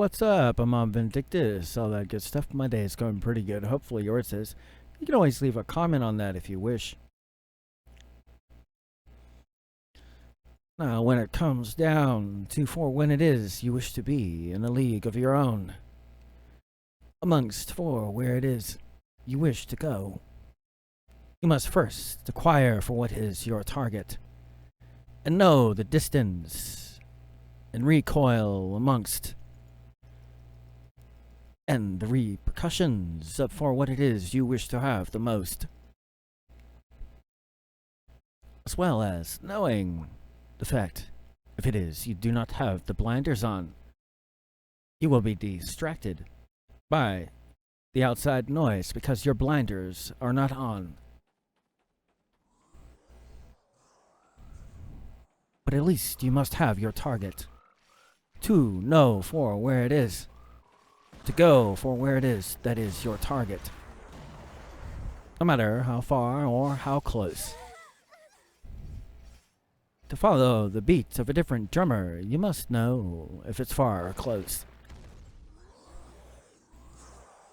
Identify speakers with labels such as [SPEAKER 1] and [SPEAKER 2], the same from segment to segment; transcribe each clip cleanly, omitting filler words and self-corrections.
[SPEAKER 1] what's up? I'm on Vindictus, all that good stuff. My day is going pretty good. Hopefully yours is. You can always leave a comment on that if you wish. Now, when it comes down to for when it is you wish to be in a league of your own, amongst for where it is you wish to go, you must first acquire for what is your target, and know the distance and recoil amongst and the repercussions of for what it is you wish to have the most, as well as knowing the fact if it is you do not have the blinders on, you will be distracted by the outside noise because your blinders are not on. But at least you must have your target to know for where it is, to go for where it is that is your target, no matter how far or how close. To follow the beat of a different drummer, you must know if it's far or close.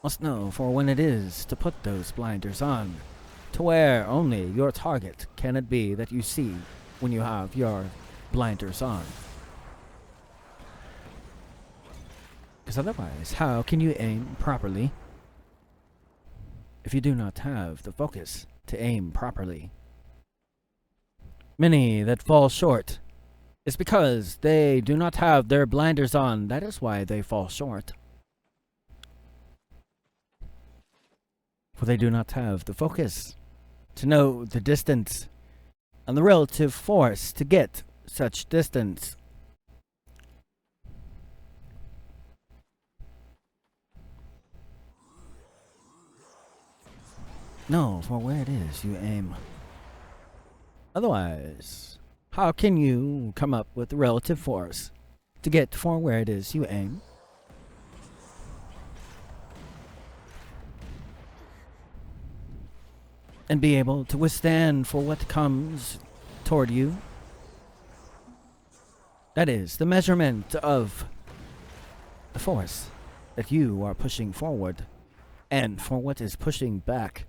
[SPEAKER 1] Must know for when it is to put those blinders on, to where only your target can it be that you see when you have your blinders on. Because otherwise, how can you aim properly if you do not have the focus to aim properly? Many that fall short is because they do not have their blinders on. That is why they fall short. For they do not have the focus to know the distance and the relative force to get such distance. Know for where it is you aim. Otherwise, how can you come up with the relative force to get for where it is you aim? And be able to withstand for what comes toward you? That is the measurement of the force that you are pushing forward, and for what is pushing back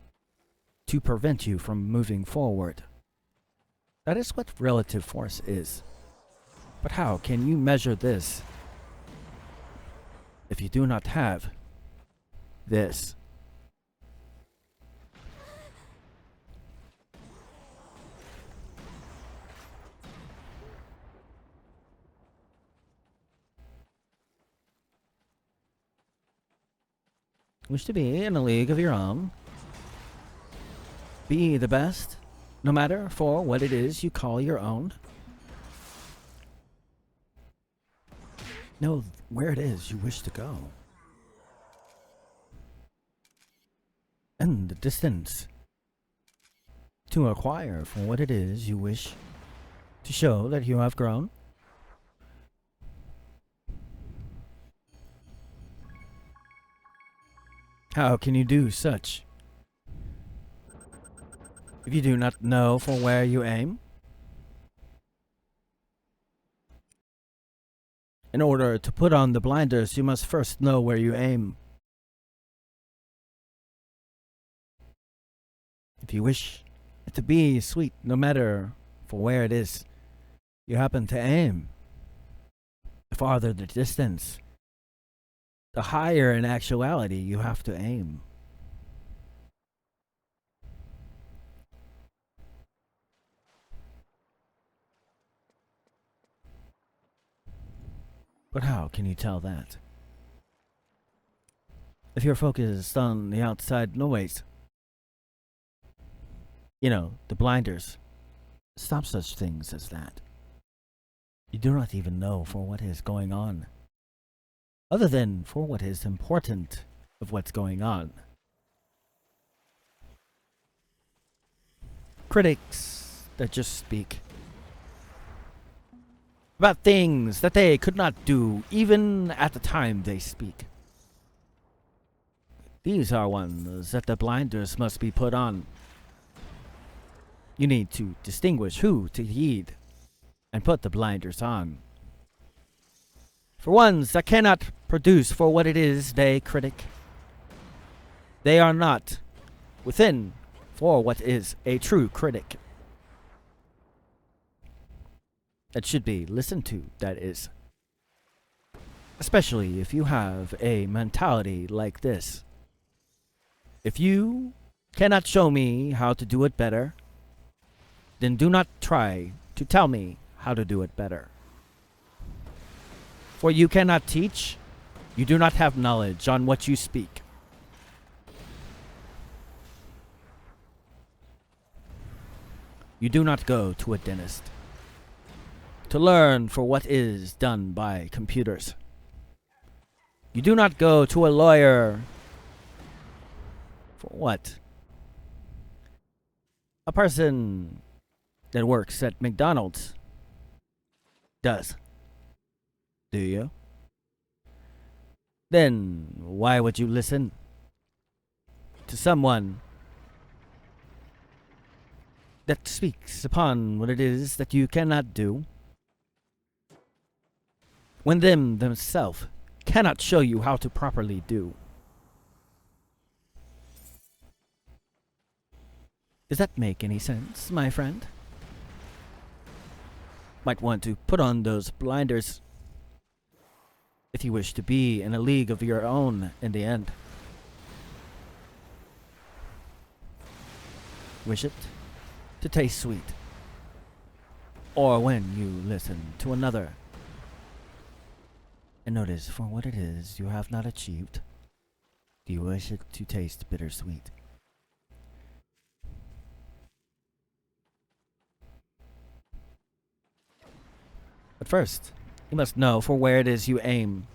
[SPEAKER 1] to prevent you from moving forward. That is what relative force is. But how can you measure this if you do not have this? Wish to be in a league of your own. Be the best, no matter for what it is you call your own. Know where it is you wish to go. And the distance to acquire for what it is you wish to show that you have grown. How can you do such if you do not know for where you aim? In order to put on the blinders, you must first know where you aim. If you wish it to be sweet, no matter for where it is you happen to aim, the farther the distance, the higher in actuality you have to aim. But how can you tell that? If you're focused on the outside noise, you know, the blinders, stop such things as that. You do not even know for what is going on, other than for what is important of what's going on. Critics that just speak about things that they could not do even at the time they speak. These are ones that the blinders must be put on. You need to distinguish who to heed and put the blinders on. For ones that cannot produce for what it is they critic. They are not within for what is a true critic. That should be listened to, that is. Especially if you have a mentality like this. If you cannot show me how to do it better, then do not try to tell me how to do it better. For you cannot teach, you do not have knowledge on what you speak. You do not go to a dentist to learn for what is done by computers. You do not go to a lawyer for what? A person that works at McDonald's does. Do you? Then why would you listen to someone that speaks upon what it is that you cannot do, when themselves cannot show you how to properly do? Does that make any sense, my friend? Might want to put on those blinders if you wish to be in a league of your own in the end. Wish it to taste sweet, or when you listen to another and notice for what it is you have not achieved, do you wish it to taste bittersweet? But first, you must know for where it is you aim.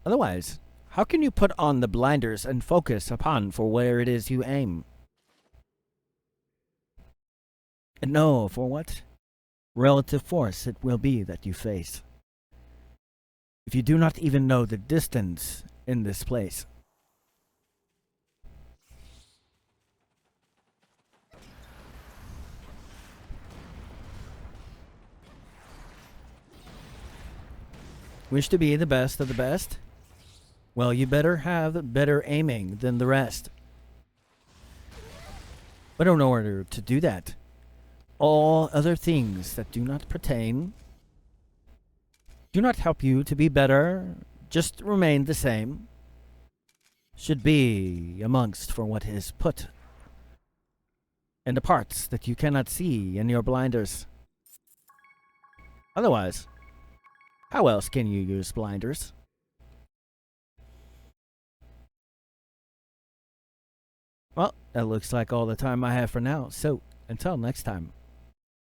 [SPEAKER 1] Otherwise, how can you put on the blinders and focus upon for where it is you aim? And know for what relative force it will be that you face. If you do not even know the distance in this place. Wish to be the best of the best? Well, you better have better aiming than the rest. But in order to do that, all other things that do not pertain, do not help you to be better, just remain the same, should be amongst for what is put in the parts that you cannot see in your blinders. Otherwise, how else can you use blinders? Well, that looks like all the time I have for now, so until next time.